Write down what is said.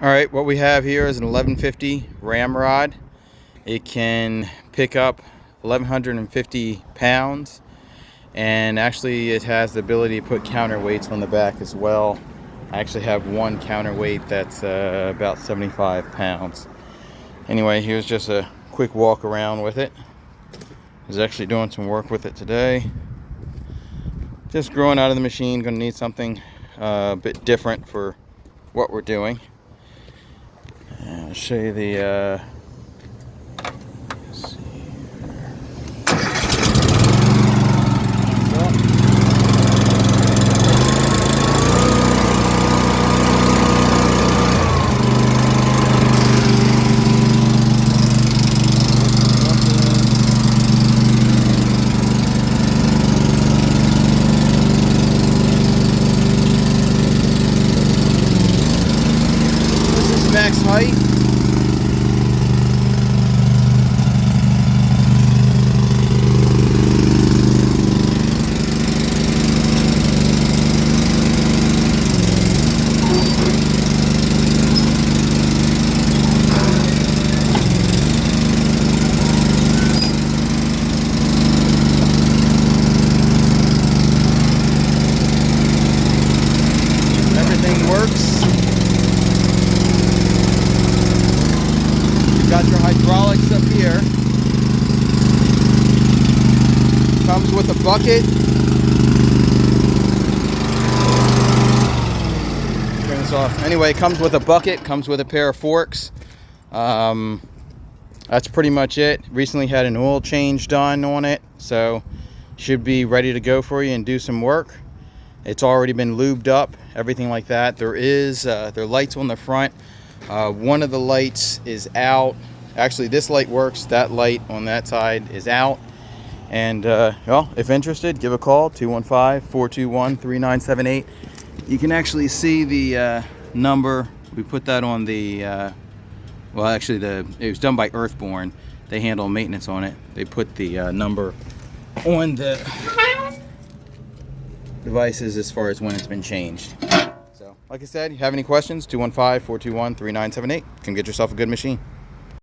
All right, what we have here is an 1150 ramrod. It can pick up 1150 pounds, and actually it has the ability to put counterweights on the back as well. I actually have one counterweight that's about 75 pounds. Anyway, here's just a quick walk around with it. I was actually doing some work with it today. Just growing out of the machine, gonna need something a bit different for what we're doing. I'll show you the let's see here. This is max height. Everything works. You've got your hydraulics up here. Comes with a bucket. Turn this off. Anyway, it comes with a bucket, comes with a pair of forks. That's pretty much it. Recently had an oil change done on it, so should be ready to go for you and do some work. It's already been lubed up, everything like that. There are lights on the front. One of the lights is out. Actually, this light works. That light on that side is out. And well, if interested, give a call, 215-421-3978. You can actually see the number. We put that on the well, actually it was done by Earthborn. They handle maintenance on it. They put the number on the devices as far as when it's been changed. So like I said, you have any questions, 215-421-3978. Come get yourself a good machine.